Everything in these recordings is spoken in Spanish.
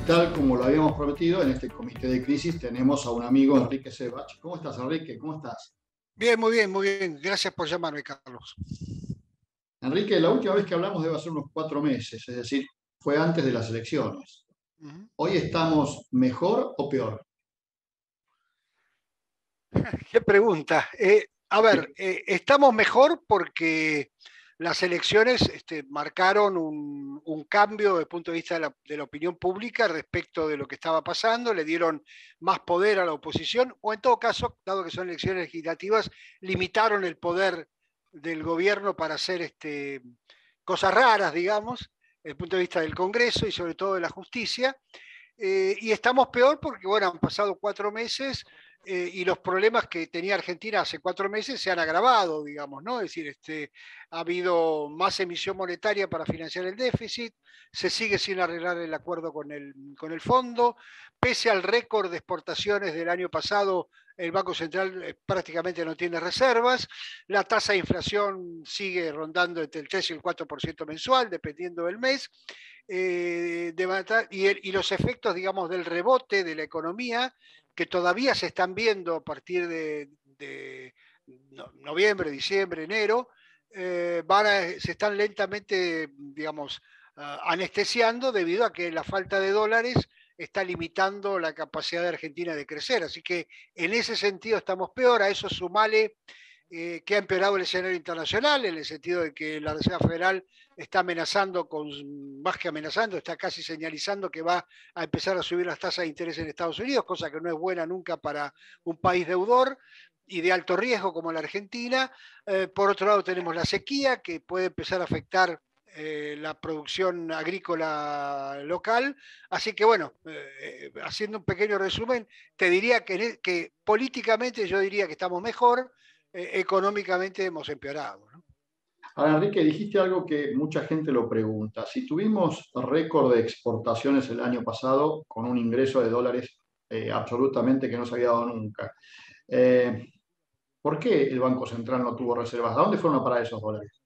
tal como lo habíamos prometido, en este comité de crisis tenemos a un amigo, Enrique Sebach. ¿Cómo estás, Enrique? ¿Cómo estás? Bien, muy bien, muy bien. Gracias por llamarme, Carlos. Enrique, la última vez que hablamos debe ser unos 4 meses, es decir, fue antes de las elecciones. Ujú. ¿Hoy estamos mejor o peor? Qué pregunta. Estamos mejor porque las elecciones marcaron un cambio desde el punto de vista de la opinión pública respecto de lo que estaba pasando, le dieron más poder a la oposición, o en todo caso, dado que son elecciones legislativas, limitaron el poder del gobierno para hacer cosas raras, digamos, desde el punto de vista del Congreso y sobre todo de la justicia. Y estamos peor porque, bueno, han pasado 4 meses y los problemas que tenía Argentina hace 4 meses se han agravado, digamos, ¿no? Es decir, ha habido más emisión monetaria para financiar el déficit, se sigue sin arreglar el acuerdo con el fondo, pese al récord de exportaciones del año pasado, el Banco Central prácticamente no tiene reservas, la tasa de inflación sigue rondando entre el 3 y el 4% mensual, dependiendo del mes, y los efectos, digamos, del rebote de la economía, que todavía se están viendo a partir de noviembre, diciembre, enero, se están lentamente, digamos, anestesiando debido a que la falta de dólares está limitando la capacidad de Argentina de crecer. Así que en ese sentido estamos peor. A eso sumale que ha empeorado el escenario internacional, en el sentido de que la Reserva Federal está amenazando, más que amenazando, está casi señalizando que va a empezar a subir las tasas de interés en Estados Unidos, cosa que no es buena nunca para un país deudor y de alto riesgo como la Argentina. Por otro lado tenemos la sequía, que puede empezar a afectar la producción agrícola local. Así que bueno, haciendo un pequeño resumen, te diría que políticamente yo diría que estamos mejor, económicamente hemos empeorado, ¿no? Ahora, Enrique, dijiste algo que mucha gente lo pregunta. Si tuvimos récord de exportaciones el año pasado con un ingreso de dólares absolutamente que no se había dado nunca, eh, ¿por qué el Banco Central no tuvo reservas? ¿A dónde fueron a parar esos dólares?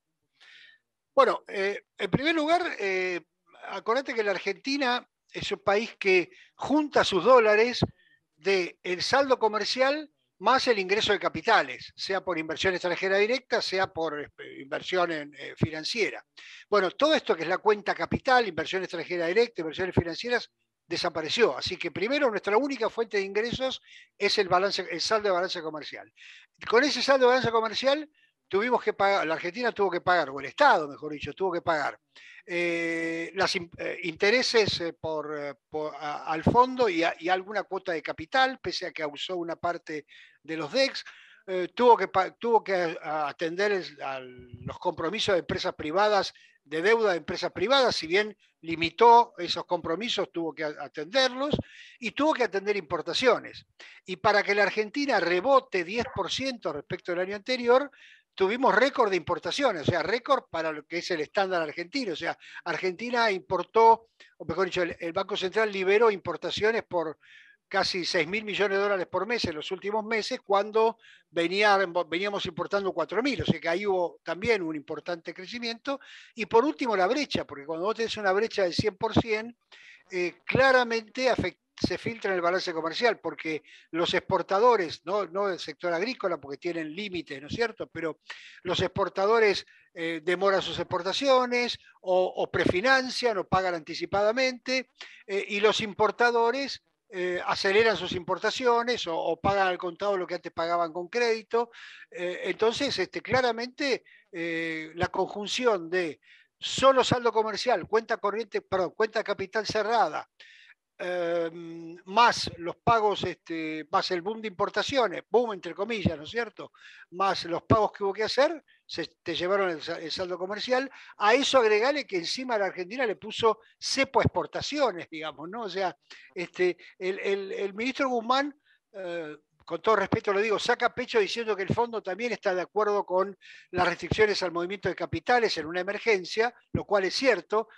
Bueno, en primer lugar, acordate que la Argentina es un país que junta sus dólares del saldo comercial más el ingreso de capitales, sea por inversión extranjera directa, sea por inversión financiera. Bueno, todo esto que es la cuenta capital, inversión extranjera directa, inversiones financieras, desapareció. Así que primero nuestra única fuente de ingresos es el saldo de balanza comercial. Con ese saldo de balanza comercial tuvimos que pagar, la Argentina tuvo que pagar, o el Estado, mejor dicho, tuvo que pagar los intereses al fondo y alguna cuota de capital, pese a que usó una parte de los DEX. Tuvo que atender los compromisos de empresas privadas, de deuda de empresas privadas, si bien limitó esos compromisos, tuvo que atenderlos y tuvo que atender importaciones. Y para que la Argentina rebote 10% respecto al año anterior, tuvimos récord de importaciones, o sea, récord para lo que es el estándar argentino. O sea, Argentina importó, o mejor dicho, el Banco Central liberó importaciones casi 6.000 millones de dólares por mes en los últimos meses, cuando veníamos importando 4.000, o sea que ahí hubo también un importante crecimiento. Y por último, la brecha, porque cuando vos tenés una brecha del 100%, claramente se filtra en el balance comercial, porque los exportadores, no del sector agrícola, porque tienen límites, ¿no es cierto? Pero los exportadores demoran sus exportaciones o prefinancian o pagan anticipadamente, y los importadores aceleran sus importaciones o pagan al contado lo que antes pagaban con crédito. Entonces, claramente la conjunción de solo saldo comercial, cuenta corriente, perdón, cuenta capital cerrada, eh, más los pagos, más el boom de importaciones, boom entre comillas, ¿no es cierto? Más los pagos que hubo que hacer, te llevaron el saldo comercial. A eso agregale que encima la Argentina le puso cepo a exportaciones, digamos, ¿no? O sea, el ministro Guzmán, con todo respeto lo digo, saca pecho diciendo que el fondo también está de acuerdo con las restricciones al movimiento de capitales en una emergencia, lo cual es cierto,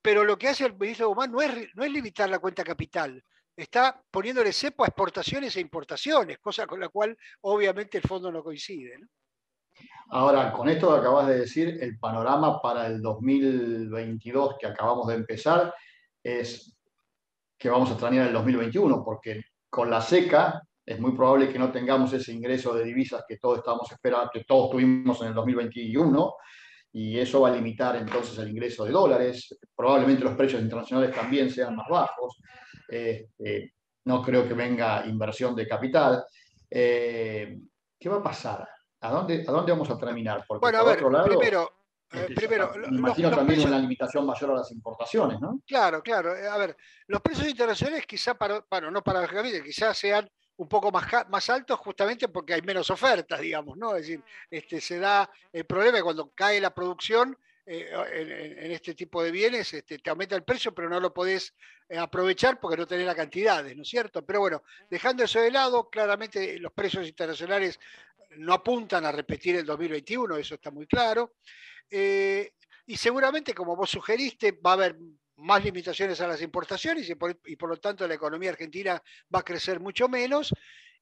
pero lo que hace el ministro Guzmán no es limitar la cuenta capital, está poniéndole cepo a exportaciones e importaciones, cosa con la cual obviamente el fondo no coincide, ¿no? Ahora, con esto que acabas de decir, el panorama para el 2022 que acabamos de empezar es que vamos a extrañar en el 2021, porque con la seca es muy probable que no tengamos ese ingreso de divisas que todos estamos esperando, que todos tuvimos en el 2021, y eso va a limitar entonces el ingreso de dólares. Probablemente los precios internacionales también sean más bajos. No creo que venga inversión de capital. Eh, ¿Qué va a pasar? ¿A dónde vamos a terminar? Porque Bueno, a por otro ver, lado, primero me imagino los también precios, una limitación mayor a las importaciones, ¿no? claro, claro. A ver, los precios internacionales quizá bueno, no paradójicamente, quizás sean un poco más altos justamente porque hay menos ofertas, digamos, ¿no? Es decir, se da el problema que cuando cae la producción en este tipo de bienes, te aumenta el precio, pero no lo podés aprovechar porque no tenés las cantidades, ¿no es cierto? Pero bueno, dejando eso de lado, claramente los precios internacionales no apuntan a repetir el 2021, eso está muy claro. Eh, y seguramente, como vos sugeriste, va a haber más limitaciones a las importaciones y por lo tanto la economía argentina va a crecer mucho menos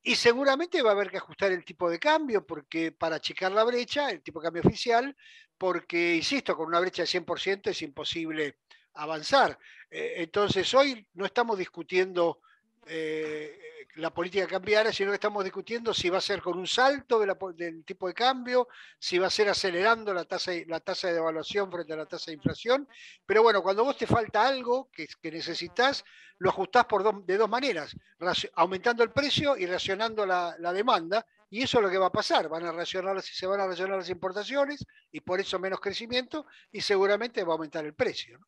y seguramente va a haber que ajustar el tipo de cambio porque para achicar la brecha, el tipo de cambio oficial, porque, insisto, con una brecha de 100% es imposible avanzar. Entonces, hoy no estamos discutiendo la política cambiaria, sino que estamos discutiendo si va a ser con un salto del tipo de cambio, si va a ser acelerando la tasa de devaluación frente a la tasa de inflación. Pero bueno, cuando vos te falta algo que necesitas, lo ajustás de dos maneras, aumentando el precio y racionando la demanda. Y eso es lo que va a pasar. Se van a racionar las importaciones y por eso menos crecimiento y seguramente va a aumentar el precio, ¿no?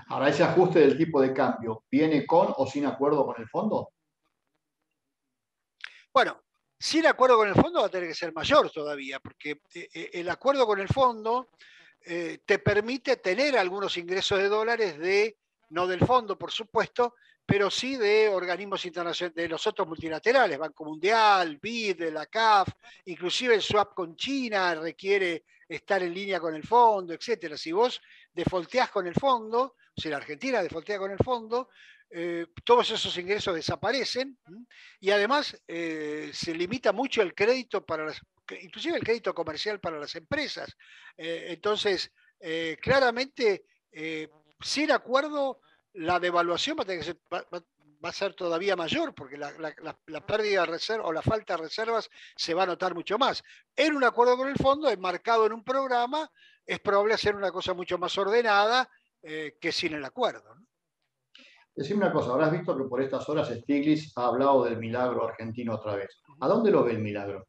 Ahora, ese ajuste del tipo de cambio, ¿viene con o sin acuerdo con el fondo? Bueno, sin acuerdo con el fondo va a tener que ser mayor todavía, porque el acuerdo con el fondo te permite tener algunos ingresos de dólares no del fondo, por supuesto, pero sí de organismos internacionales, de los otros multilaterales, Banco Mundial, BID, de la CAF, inclusive el swap con China requiere estar en línea con el fondo, etcétera. Si vos defolteás con el fondo, si la Argentina defoltea con el fondo, todos esos ingresos desaparecen y además se limita mucho el crédito inclusive el crédito comercial para las empresas. Entonces, claramente, sin acuerdo, la devaluación va a ser todavía mayor porque la pérdida de reservas o la falta de reservas se va a notar mucho más. En un acuerdo con el fondo, enmarcado en un programa, es probable hacer una cosa mucho más ordenada que sin el acuerdo, ¿no? Decime una cosa, habrás visto que por estas horas Stiglitz ha hablado del milagro argentino otra vez. ¿A dónde lo ve el milagro?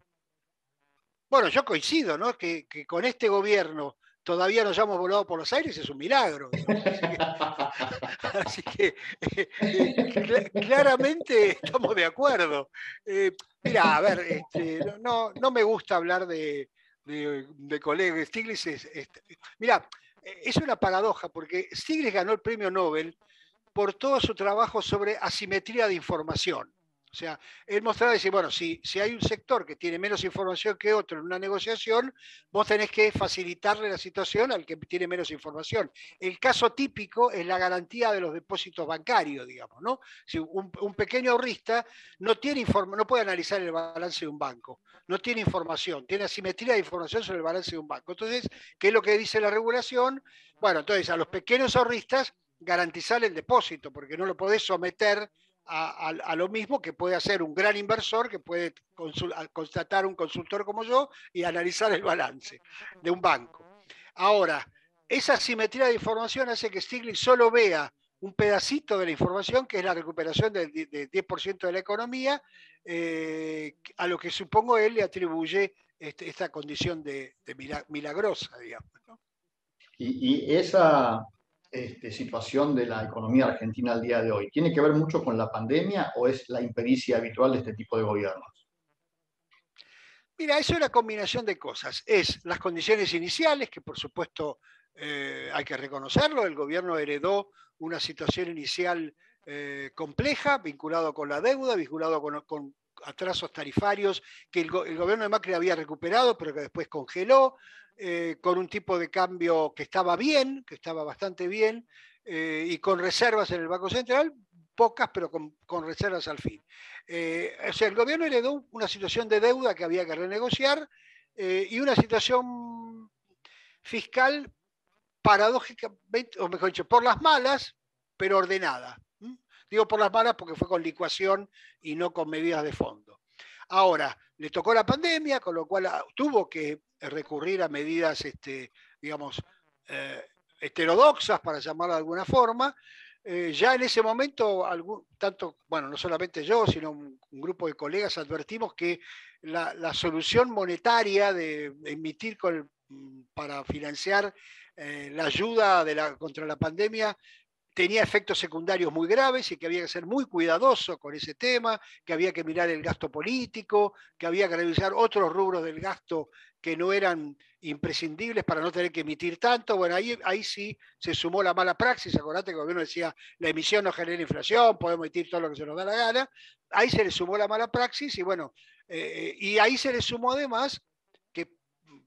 Bueno, yo coincido, ¿no? Que con este gobierno todavía nos hayamos volado por los aires es un milagro, digamos. Así que claramente estamos de acuerdo. Mira, a ver, no me gusta hablar de colegas. Stiglitz mira, es una paradoja porque Stiglitz ganó el premio Nobel por todo su trabajo sobre asimetría de información. O sea, él mostraba, decir, bueno, si hay un sector que tiene menos información que otro en una negociación, vos tenés que facilitarle la situación al que tiene menos información. El caso típico es la garantía de los depósitos bancarios, digamos, ¿no? Si un pequeño ahorrista no puede analizar el balance de un banco, no tiene información, tiene asimetría de información sobre el balance de un banco. Entonces, ¿qué es lo que dice la regulación? Bueno, entonces a los pequeños ahorristas garantizar el depósito, porque no lo podés someter a lo mismo que puede hacer un gran inversor, que puede constatar un consultor como yo y analizar el balance de un banco. Ahora, esa simetría de información hace que Stiglitz solo vea un pedacito de la información, que es la recuperación del 10% de la economía, a lo que supongo él le atribuye esta condición de milagrosa, digamos, ¿no? Y esa situación de la economía argentina al día de hoy, ¿tiene que ver mucho con la pandemia o es la impericia habitual de este tipo de gobiernos? Mira, es una combinación de cosas. Es las condiciones iniciales, que por supuesto hay que reconocerlo. El gobierno heredó una situación inicial compleja, vinculado con la deuda, vinculado con atrasos tarifarios que el gobierno de Macri había recuperado, pero que después congeló, con un tipo de cambio que estaba bien, que estaba bastante bien, y con reservas en el Banco Central, pocas, pero con reservas al fin. O sea, el gobierno heredó una situación de deuda que había que renegociar y una situación fiscal paradójicamente, o mejor dicho, por las malas, pero ordenada. Digo por las malas porque fue con licuación y no con medidas de fondo. Ahora, le tocó la pandemia, con lo cual tuvo que recurrir a medidas, digamos, heterodoxas, para llamarlo de alguna forma. Ya en ese momento, tanto, bueno, no solamente yo, sino un grupo de colegas advertimos que la solución monetaria de emitir para financiar la ayuda contra la pandemia tenía efectos secundarios muy graves y que había que ser muy cuidadoso con ese tema, que había que mirar el gasto político, que había que revisar otros rubros del gasto que no eran imprescindibles para no tener que emitir tanto. Bueno, ahí sí se sumó la mala praxis. Acordate que el gobierno decía, la emisión no genera inflación, podemos emitir todo lo que se nos da la gana. Ahí se le sumó la mala praxis y bueno, y ahí se le sumó además que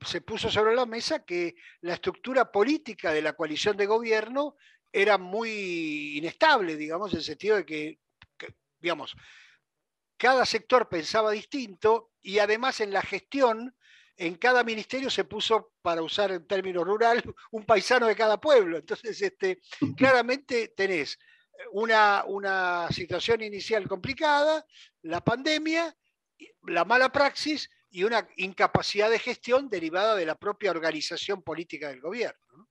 se puso sobre la mesa que la estructura política de la coalición de gobierno era muy inestable, digamos, en el sentido de que, digamos, cada sector pensaba distinto y además en la gestión, en cada ministerio se puso, para usar el término rural, un paisano de cada pueblo. Entonces, claramente tenés una situación inicial complicada, la pandemia, la mala praxis y una incapacidad de gestión derivada de la propia organización política del gobierno, ¿no?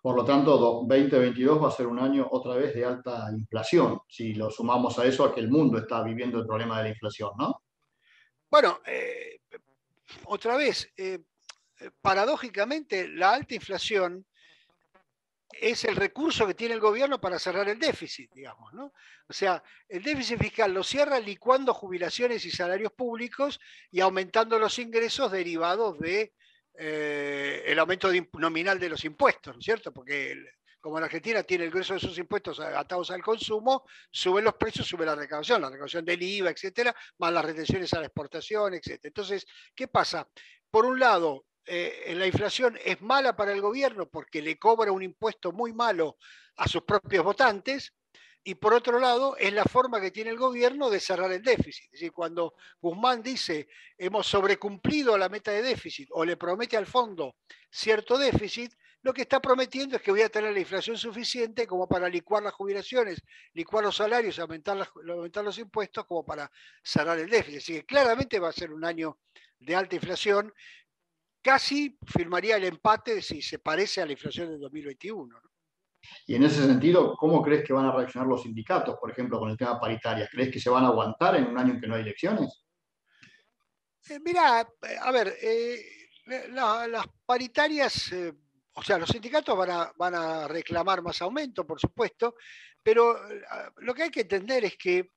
Por lo tanto, 2022 va a ser un año otra vez de alta inflación, si lo sumamos a eso, a que el mundo está viviendo el problema de la inflación, ¿no? Bueno, otra vez, paradójicamente, la alta inflación es el recurso que tiene el gobierno para cerrar el déficit, digamos, ¿no? O sea, el déficit fiscal lo cierra licuando jubilaciones y salarios públicos y aumentando los ingresos derivados de el aumento nominal de los impuestos, ¿no es cierto? Porque como en Argentina tiene el grueso de sus impuestos atados al consumo, suben los precios, sube la recaudación del IVA, etcétera, más las retenciones a la exportación, etcétera. Entonces, ¿qué pasa? Por un lado, la inflación es mala para el gobierno porque le cobra un impuesto muy malo a sus propios votantes, y por otro lado es la forma que tiene el gobierno de cerrar el déficit. Es decir, cuando Guzmán dice hemos sobrecumplido la meta de déficit o le promete al fondo cierto déficit, lo que está prometiendo es que voy a tener la inflación suficiente como para licuar las jubilaciones, licuar los salarios, aumentar los impuestos como para cerrar el déficit. Así que claramente va a ser un año de alta inflación. Casi firmaría el empate si se parece a la inflación del 2021, ¿no? Y en ese sentido, ¿cómo crees que van a reaccionar los sindicatos, por ejemplo, con el tema paritarias? ¿Crees que se van a aguantar en un año en que no hay elecciones? Mirá, a ver, las paritarias, o sea, los sindicatos van a reclamar más aumento, por supuesto, pero lo que hay que entender es que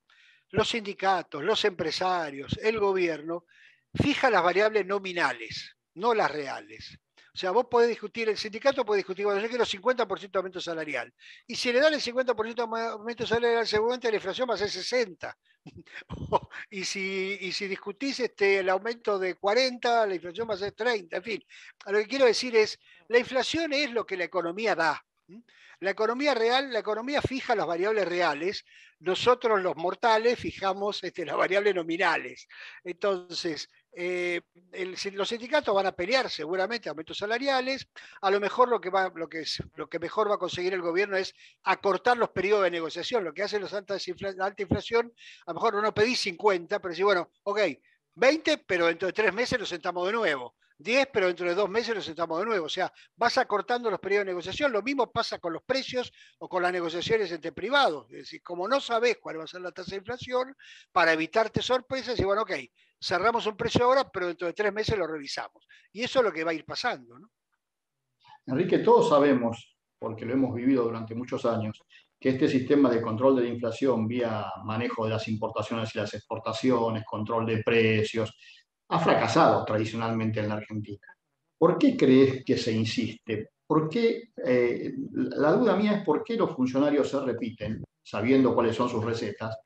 los sindicatos, los empresarios, el gobierno, fija las variables nominales, no las reales. O sea, vos podés discutir, el sindicato puede discutir, bueno, yo quiero 50% de aumento salarial. Y si le dan el 50% de aumento salarial, seguramente la inflación va a ser 60. Y si discutís el aumento de 40, la inflación va a ser 30. En fin, a lo que quiero decir es, la inflación es lo que la economía da. La economía real, la economía fija las variables reales, nosotros los mortales fijamos las variables nominales. Entonces, los sindicatos van a pelear seguramente aumentos salariales, a lo mejor lo que mejor va a conseguir el gobierno es acortar los periodos de negociación. Lo que hacen la alta inflación, a lo mejor no pedís 50, pero decís, bueno, ok, 20, pero dentro de 3 meses nos sentamos de nuevo. 10, pero dentro de 2 meses nos sentamos de nuevo. O sea, vas acortando los periodos de negociación. Lo mismo pasa con los precios o con las negociaciones entre privados. Es decir, como no sabes cuál va a ser la tasa de inflación, para evitarte sorpresas, y bueno, ok, cerramos un precio ahora, pero dentro de 3 meses lo revisamos. Y eso es lo que va a ir pasando, ¿no? Enrique, todos sabemos, porque lo hemos vivido durante muchos años, que este sistema de control de la inflación vía manejo de las importaciones y las exportaciones, control de precios, ha fracasado tradicionalmente en la Argentina. ¿Por qué crees que se insiste? ¿Por qué, la duda mía es por qué los funcionarios se repiten, sabiendo cuáles son sus recetas,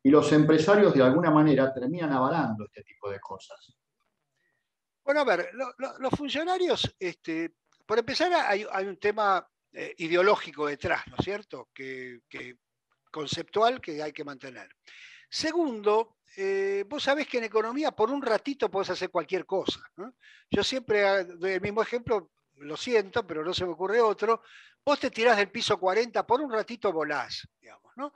y los empresarios de alguna manera terminan avalando este tipo de cosas? Bueno, a ver, los funcionarios, por empezar, hay un tema ideológico detrás, ¿no es cierto? Conceptual que hay que mantener. Segundo, vos sabés que en economía por un ratito podés hacer cualquier cosa, ¿no? Yo siempre doy el mismo ejemplo, lo siento, pero no se me ocurre otro. Vos te tirás del piso 40, por un ratito volás, digamos. ¿no?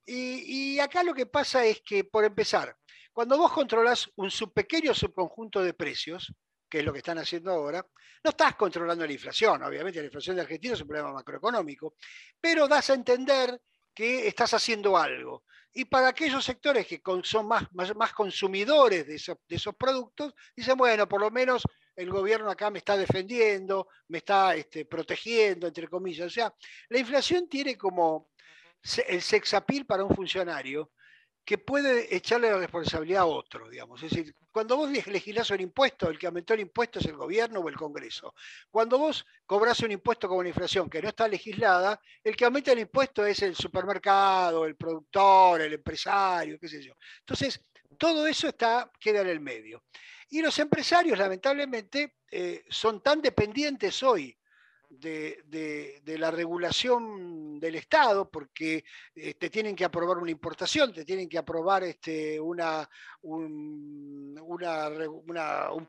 Y acá lo que pasa es que, por empezar, cuando vos controlás un pequeño subconjunto de precios, que es lo que están haciendo ahora, no estás controlando la inflación. Obviamente la inflación de Argentina es un problema macroeconómico, pero das a entender que estás haciendo algo. Y para aquellos sectores que son más consumidores de esos productos, dicen, bueno, por lo menos el gobierno acá me está defendiendo, me está protegiendo, entre comillas. O sea, la inflación tiene como el sex appeal para un funcionario que puede echarle la responsabilidad a otro, digamos. Es decir, cuando vos legislás un impuesto, el que aumentó el impuesto es el gobierno o el Congreso. Cuando vos cobrás un impuesto como una inflación que no está legislada, el que aumenta el impuesto es el supermercado, el productor, el empresario, qué sé yo. Entonces, todo eso queda en el medio. Y los empresarios, lamentablemente, son tan dependientes hoy de la regulación del Estado, porque te tienen que aprobar una importación, te tienen que aprobar un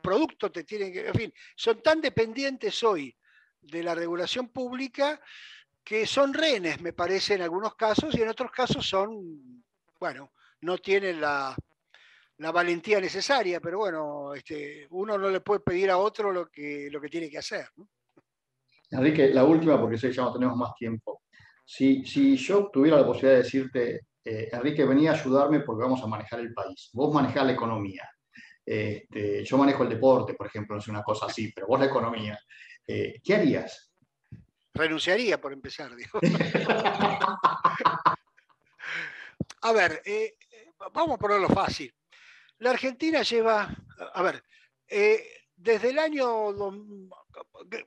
producto, te tienen que, en fin, son tan dependientes hoy de la regulación pública que son rehenes, me parece, en algunos casos, y en otros casos son, bueno, no tienen la valentía necesaria, pero bueno, uno no le puede pedir a otro lo que tiene que hacer, ¿no? Enrique, la última, porque sé que ya no tenemos más tiempo. Si yo tuviera la posibilidad de decirte, Enrique, vení a ayudarme porque vamos a manejar el país. Vos manejás la economía. Yo manejo el deporte, por ejemplo, no es una cosa así, pero vos la economía. ¿Qué harías? Renunciaría por empezar, digo. A ver, vamos a ponerlo fácil. La Argentina lleva, a ver, desde el año,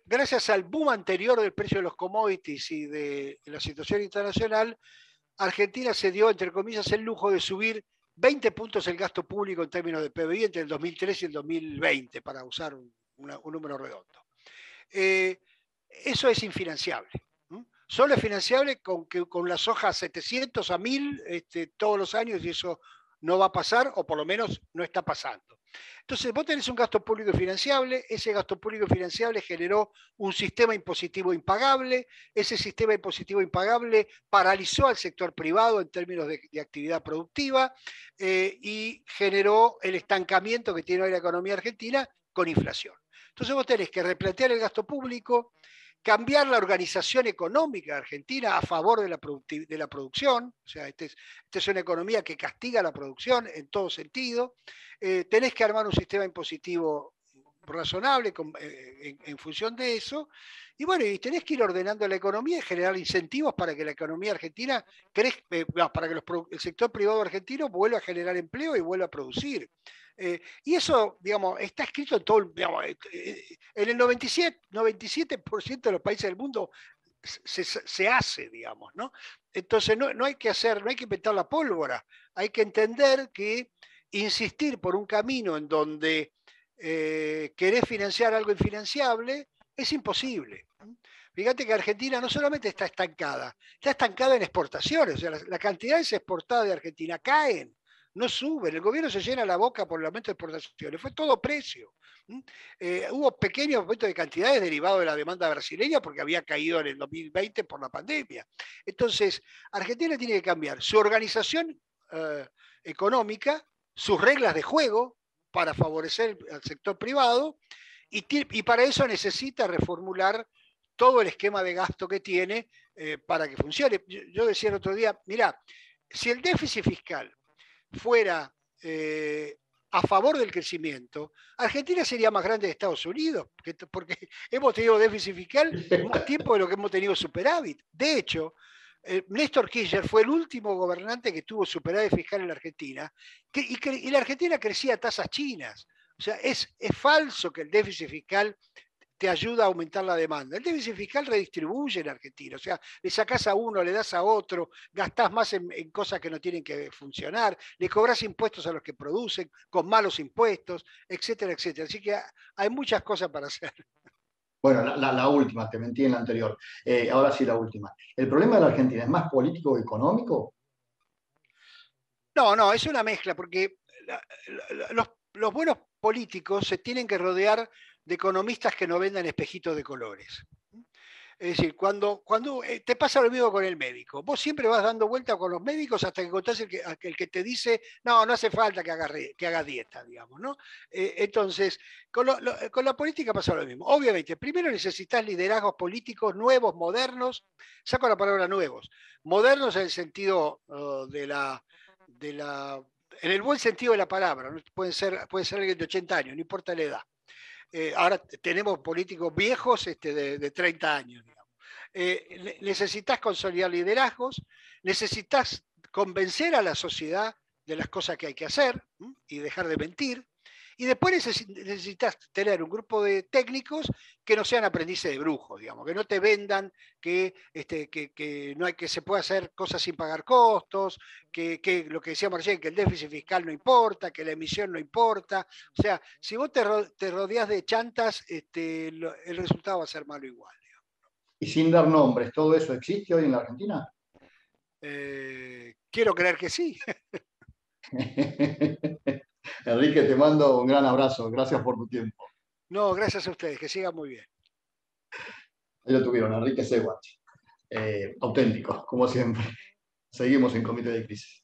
gracias al boom anterior del precio de los commodities y de la situación internacional, Argentina se dio, entre comillas, el lujo de subir 20 puntos el gasto público en términos de PBI entre el 2013 y el 2020, para usar un número redondo. Eso es infinanciable. Solo es financiable con la soja 700 a 1000 todos los años, y eso no va a pasar, o por lo menos no está pasando. Entonces, vos tenés un gasto público financiable, ese gasto público financiable generó un sistema impositivo impagable, ese sistema impositivo impagable paralizó al sector privado en términos de actividad productiva, y generó el estancamiento que tiene hoy la economía argentina con inflación. Entonces vos tenés que replantear el gasto público, cambiar la organización económica de Argentina a favor de la producción. O sea, esta es una economía que castiga la producción en todo sentido. Tenés que armar un sistema impositivo razonable en función de eso. Y bueno, y tenés que ir ordenando la economía y generar incentivos para que la economía argentina crezca, para que el sector privado argentino vuelva a generar empleo y vuelva a producir. Y eso, digamos, está escrito en todo, digamos, en el 97% de los países del mundo se hace, digamos, ¿no? Entonces no hay que hacer, no hay que inventar la pólvora, hay que entender que insistir por un camino en donde querés financiar algo infinanciable es imposible. Fíjate que Argentina no solamente está estancada en exportaciones, o sea, las cantidades exportadas de Argentina caen, no suben, el gobierno se llena la boca por el aumento de exportaciones, fue todo precio. Hubo pequeños aumentos de cantidades derivados de la demanda brasileña porque había caído en el 2020 por la pandemia. Entonces, Argentina tiene que cambiar su organización económica, sus reglas de juego para favorecer al sector privado, y para eso necesita reformular todo el esquema de gasto que tiene para que funcione. Yo decía el otro día, mirá, si el déficit fiscal fuera a favor del crecimiento, Argentina sería más grande de Estados Unidos, porque hemos tenido déficit fiscal más tiempo de lo que hemos tenido superávit. De hecho, Néstor Kirchner fue el último gobernante que tuvo superávit fiscal en la Argentina, y la Argentina crecía a tasas chinas. O sea, es falso que el déficit fiscal te ayuda a aumentar la demanda. El déficit fiscal redistribuye en Argentina, o sea, le sacás a uno, le das a otro, gastás más en cosas que no tienen que funcionar, le cobrás impuestos a los que producen, con malos impuestos, etcétera, etcétera. Así que hay muchas cosas para hacer. Bueno, la última, te mentí en la anterior. Ahora sí, la última. ¿El problema de la Argentina es más político que económico? No, es una mezcla, porque los buenos políticos se tienen que rodear de economistas que no vendan espejitos de colores. Es decir, cuando te pasa lo mismo con el médico, vos siempre vas dando vuelta con los médicos hasta que encontrás el que te dice, no, no hace falta que hagas dieta, digamos, ¿no? Entonces, con la política pasa lo mismo. Obviamente, primero necesitas liderazgos políticos nuevos, modernos, saco la palabra nuevos, modernos en el sentido de la, en el buen sentido de la palabra, ¿no? Puede ser alguien de 80 años, no importa la edad. Ahora tenemos políticos viejos de 30 años. Digamos. Necesitas consolidar liderazgos, necesitas convencer a la sociedad de las cosas que hay que hacer y dejar de mentir. Y después necesitas tener un grupo de técnicos que no sean aprendices de brujos, digamos, que no te vendan que no hay, que se puede hacer cosas sin pagar costos, que lo que decíamos recién, que el déficit fiscal no importa, que la emisión no importa. O sea, si vos te rodeás de chantas, el resultado va a ser malo igual. Y sin dar nombres, ¿todo eso existe hoy en la Argentina? Quiero creer que sí. Enrique, te mando un gran abrazo. Gracias por tu tiempo. No, gracias a ustedes, que sigan muy bien. Ahí lo tuvieron, Enrique Sewach. Auténtico, como siempre. Seguimos en Comité de Crisis.